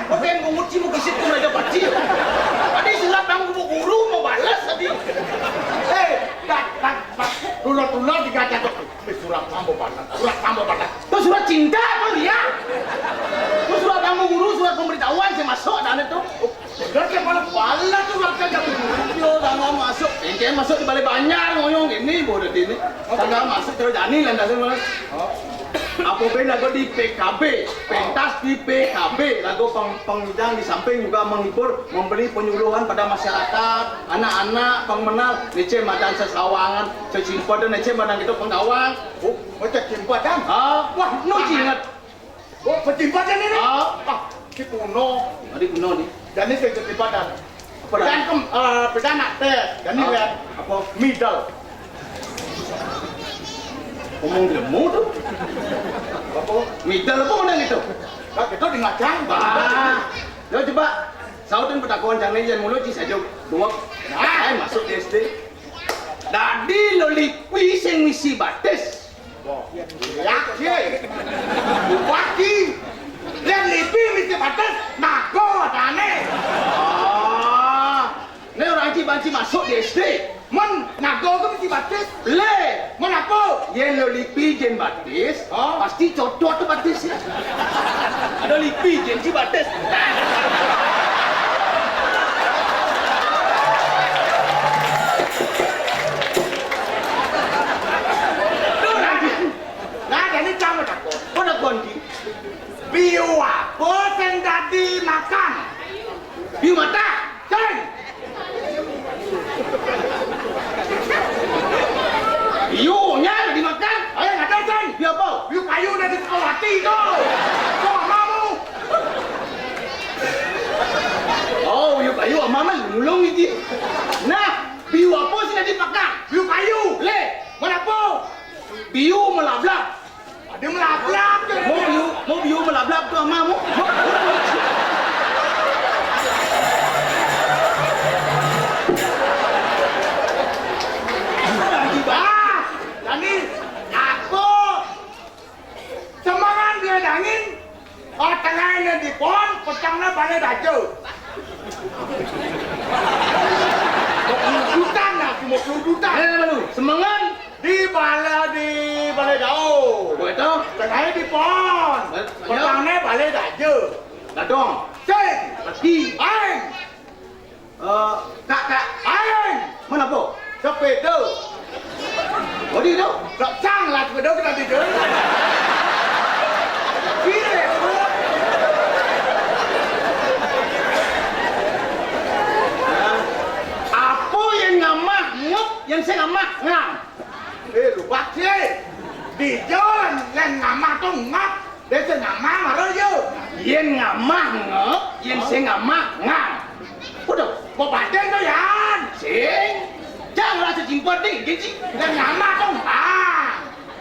Oke, menguci mau kisah tu raja paci. Tadi surat kamu bu guru mau balas tadi. Tak. Tulah digaca tu. Surat kamu balas. Surat kamu balas. Tu surat cinta apa dia? Tu surat kamu guru, surat pemberitahuan saya masuk dan itu. Dah ke balas surat saja bu guru. Yo, tangga masuk. Engkau masuk di balik banyak ngoyong ini boleh ini. Tangga masuk terus jani landas malas. Apa beda lagu di PKB, pentas di PKB, lagu pengidang di samping juga menghibur, memberi penyuluhan pada masyarakat, anak-anak, pengmenal, nece madan sesawangan, cecimpedan, nece madan itu penggawang. Macam cimpadan. Wah, nu ingat. Oh, cimpadan ini. Di kuno. Tadi kuno ni. Dan ini cimpadan. Pedan nak teh. Dan ini lihat apa? Middle. Ngomong demu tu. Apa? Middle apa mana itu? Nah, kita di ngacang. Yo coba sautin petakuan jangan yang mulut ci saja dua. Nah, masuk di SD. Dadi lolipi sing misi batis. Yakin. Bupati. Dan lipi mesti batas. Nago dane. Ini orang banci masuk di SD. Men nago ke mesti batas. Le, Men apa? yang lolipi jen batis, pasti cocok tuh batisnya. Ada lipi jen si batis. Nah, jadi kamu takut. Kau nak kondi? Biu apa yang tadi makan? Biu mata. Ceng! Biunya ada dimakan. Ayo nggak ada ceng! Biu apa? Biu kayu dari Sukawati tuh. Kok kamu? Oh, biu kayu mama lulung ini. Nah, biu apa sih nak dimakan? Biu kayu. Le, Mana po? biu melablak. Ada melabrak. Mau biu melablak tu amamu. Ah, jadi aku semangat dia dangin. Oh, tengahnya di pon, pecangnya balik aja. Ludutan lah, cuma ludutan. Malu, semangat. Di balai daun. Betul. Tengahnya di pon, pecangnya balik aja. Datang. Cek, Mati. aing, Kak. aing, Mana po? sepeda. Oh, di tu. Rok cang lah sepeda kita tidur. Kira, Apa yang ngamah ngop, yang saya ngamah ngam. lupa sih. Di jalan yang ngamah tuh ngap. Dia se ngamah marah je. Yang ngamah ngop, yang saya ngamah ngam. Udah, Kau badan tu Yan. sing. Janganlah sejimpat ni, gigi. Yang ngamah tuh ngap.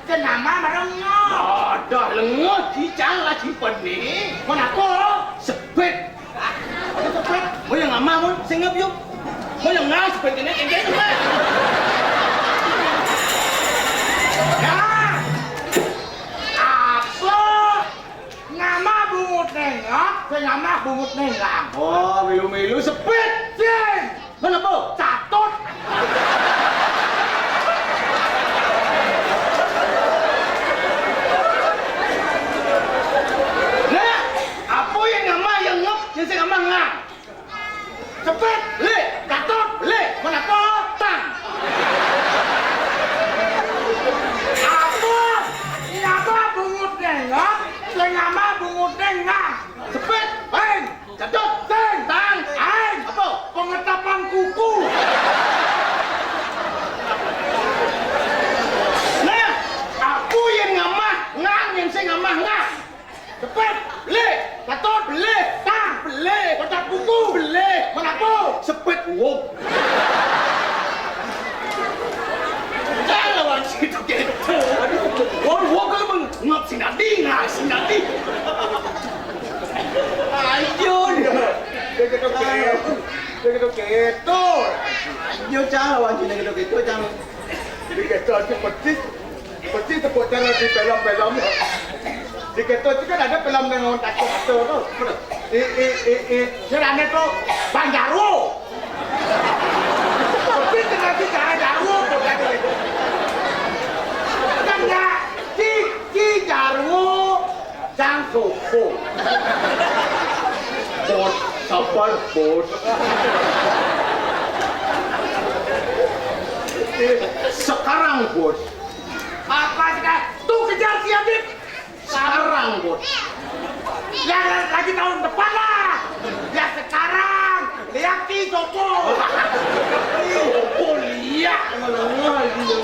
Se ngamah marah ngap. Dah lengah, janganlah simpan ni. Kenapa? Sepet. Ada sepet. Mau yang ngamah mo, saya ngap yuk. Mau yang ngam sepet ni, yang dia tu lah. Ya. Apa? Ngamah bungut nengok. Se ngamah bungut nengok. Oh, milu-milu sepet. Cing. Mana po? Catut. Nah, apa yang ngamah yang ngop, yang saya ngamah ngam. Sepet. Le, Catut. le, Kenapa? tang. Apa? Ngapa bungut nengok? Ngapa bungut nengok? Sepet. Hei, Catut. Teng, Tang. Hei, Apa? pengetapan kuku. Nah, aku yang ngamah ngam, yang saya ngamah ngam. Cepet, Le, Catut, le, Tang, le, pecat kuku. le. Kenapa? Sepet wop. Jangan lawan situ gitu. Orang wop kalau meng ngap sinadi ngah sinadi. Ayo dia. Dia gitu. Ayo jangan lawan situ gitu jangan. Dia gitu aja persis sebut cara di film-film. Di gitu itu kan ada film dengan orang takut tu. Cerana tu Bang Jarwo. Persis dengan si Jarwo tu kan itu. Kan ya, si Jarwo Jang Sopo. Bot, sabar bot. Sekarang bot. Apa sekarang? Tuh kejar si Adit. Sekarang bot. Yang lagi tahun depan lah. Ya sekarang. Lihat si Sopo. Oh lihat melengah dia.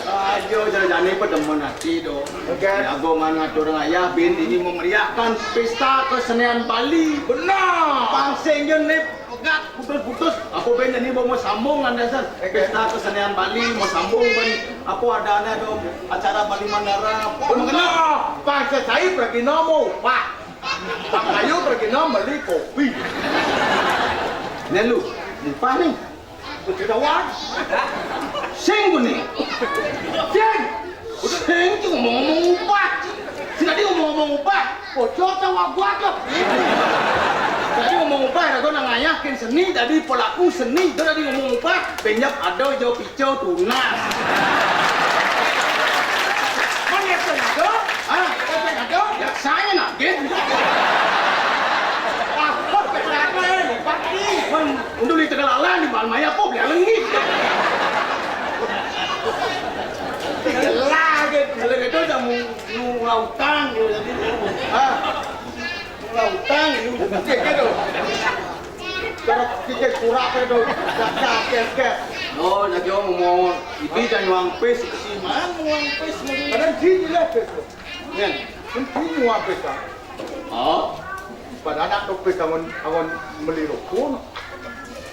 Ayo jalan-jalan pedeman hati do. Jago mana orang ayah bin ini memeriahkan pesta kesenian Bali. Benar. Pangsing jen ni pegat putus-putus. Apa ben ni mau sambung anda san. Pesta kesenian Bali mau sambung ben apa adanya do acara Bali Mandara. Benar. Pak saya pergi nomo. Pak. Pak Ayu pergi nomo beli kopi. Ni lu, lupa ni. Kita wan. Sing pun ni. Ceng. Sing tu ngomong upah. Sing tadi ngomong upah. Bocor tawa gua tu. Tadi ngomong upah, ada nak ngayakin seni. Tadi pelaku seni, tu tadi ngomong upah. Penyap ada jauh picau tunas. Mana tu biasanya nak gitu. Apa kecakan? Pasti. Man, untuk di tegalalan di Balmaya pop ya lengit. Lagi. Kalau gitu udah mau lautan gitu jadi. Ah. Lautan gitu. Gitu. Kalau kita kurang itu sakit. Oh, jadi om mau itu jangan uang pes sih mana uang pes lagi. Kadang sini lah peso. Nen. Sini uang peso. Oh. Pada anak tu peso awan beli rokok.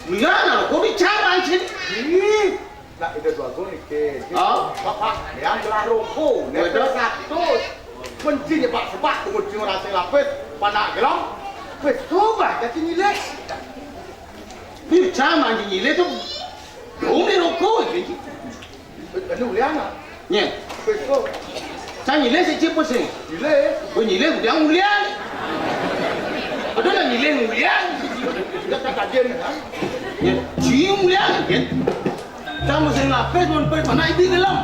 Mira, kau bicara sih. Ih, nak itu dua gue ni ke. Oh. Bapak, yang jelas rokok. Ni satu. Mencinya pak sebab kemudian orang saya lapis panak gelap. Peso bah, jadi nilai. Bicara macam ni tu. Dong ni rokok je. Anu liana. Nye. Peso. Saya ni le sejak pun sih. Nilai. Kau ni le udah mulian. Ada lah ni le mulian. Kita tak kajian kan? Nye. Cium mulian kan. Kamu sering lapis pun mana ibu dalam.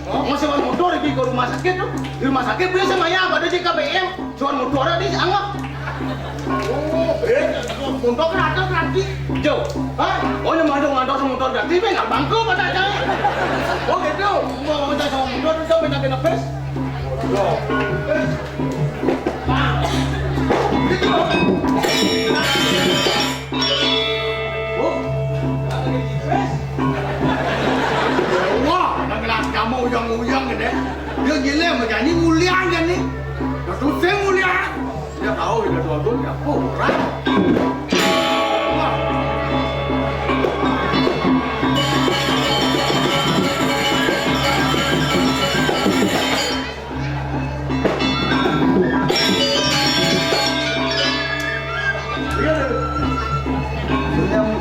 Masih bawa motor pergi ke rumah sakit tu. Di rumah sakit biasa maya pada JKBM. Jual motor ada di anggap. Untuk kereta nanti. Jauh. Hah? Oh, ni mana ada motor gratis, enggak bangku pada aja. Oh gitu. Mau minta sama motor tu minta kena pes. Oh. Wah, nak kelas kamu uyang-uyang kan deh. Dia gila macam ni mulia kan ni. Dah susah mulia. Dia tahu dia dua ya. Oh, orang.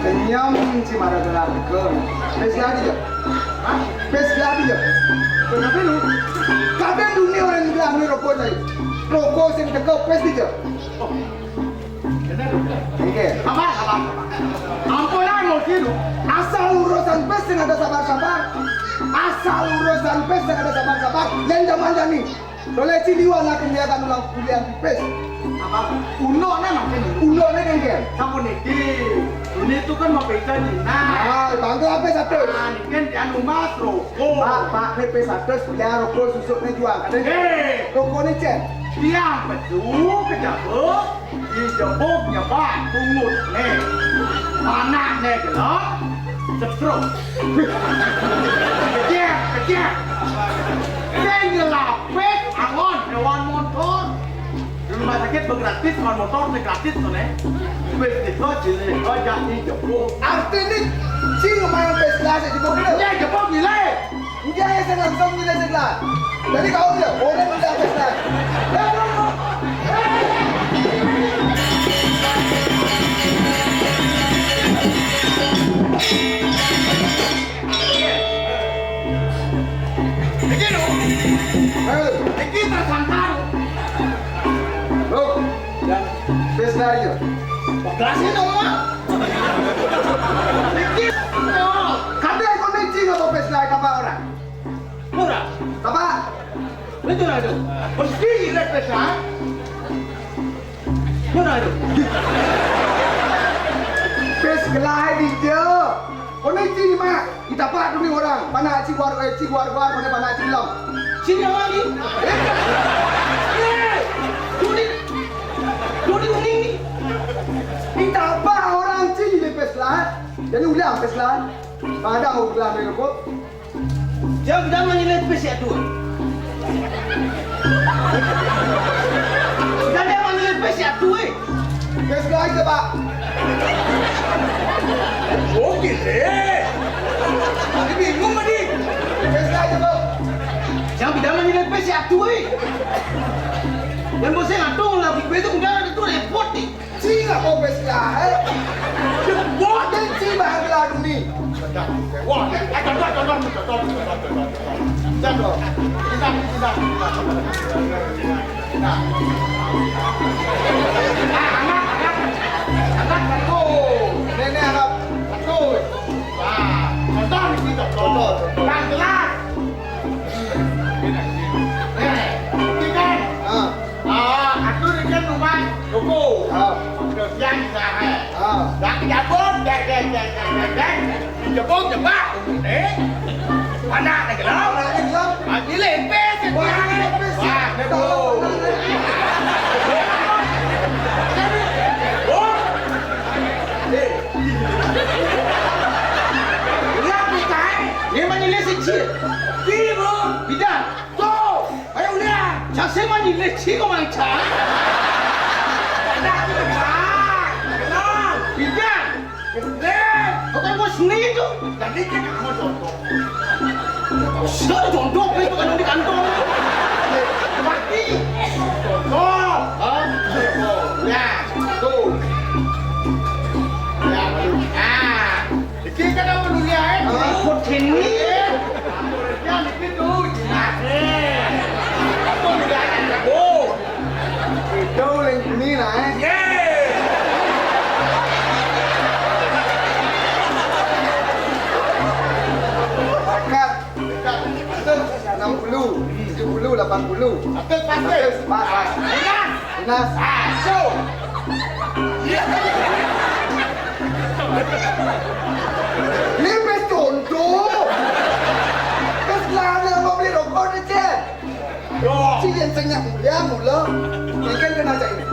Kenyam si marah gelar ke, pes lagi je, pes lagi je. Kenapa lu? Kadang dunia orang bilang ni rokok ni, rokok sing tegak pes je. Okey. Apa? Ampunlah mau kira. Asal urusan pes sing ada sabar-sabar, asal urusan pes sing ada sabar-sabar, yang zaman ni. Boleh ciliwan nak kelihatan ulang kuliah di pes. Apa? Uno na macam ni. Ulo ni kan kan? Kamu ni. Ini tu kan mau pesan ni. Nah. Bangga apa satu? Ni kan dia anu mas rokok. Pak, ni pes satu kuliah rokok susuk ni jual. Hei. Rokok ni cek. Dia betul kejabut. Di jebuknya bang pungut ni. Anak ni gelap. Setruk. Kejap. Dia ngelapet angon hewan motor. Di rumah sakit bergratis hewan motor ni gratis tu ni. Bes itu jenis kau jadi jebuk. Arti ni cing main pes lah saya jebuk dia. Dia jebuk gila. Dia yang saya langsung gila segala. Jadi kau dia orang gila pes lah. Begini. Ini tersangka. Look, pes lah dia. Kelasnya nomor. Kadang kau ni cing apa pes lah kapa orang? Murah. Kapa? Betul ada. Mesti lihat pesan. Murah ada. Pes gelai di dia. Kau ni cing mana? Kita pak tu ni orang. Mana cing war, mana cing lam. Sini lagi. Dudi uning ni. Kita apa orang cing di pes lah? Jadi ulang pes lah. Padang ulang ni rokok. Jangan menilai pes ya tu. Jangan menilai pes ya tu. Pes gelai je pak. Oh gila. Ini bingung tadi. Pes gelai je pak. Jangan menilai pes ya tu. Dan bosan atung lah, begitu kemudian itu repot ni. Cing apa pes gelai? Buat dia cing bahan gelai ni. Wah, contoh. Jangan. Kita. Anak aku. Nenek harap. Aku. Wah, contoh ni kita. Contoh. Kelas. Kita. Ah. Dah kejabut, dek. Jebut jebak. Mana nak gelap? Ni lepes setiap. Wah, debut. Lihat ni kan? Dia menilai sikit. Tiba. Bidang. Tu. Ayo lihat. Cakap menilai sikit kau macam. Bidang. Bidang. Kau kan bos ni tu. Jadi kita kamu contoh. Sudah contoh, bukan di kantong. Mati. Contoh. Ya, tu. Kita dah menulia ikut sini. Yang itu nah. Apa juga ada. Oh. Itu yang ini lah Dekat 60, 70, 80. Atas pasir. Pas. Dinas. So. Ni pes contoh. Pes lama yang mau beli rokok ni je. Yo. Si yang senyak mulia mula. Ni kan kena cari.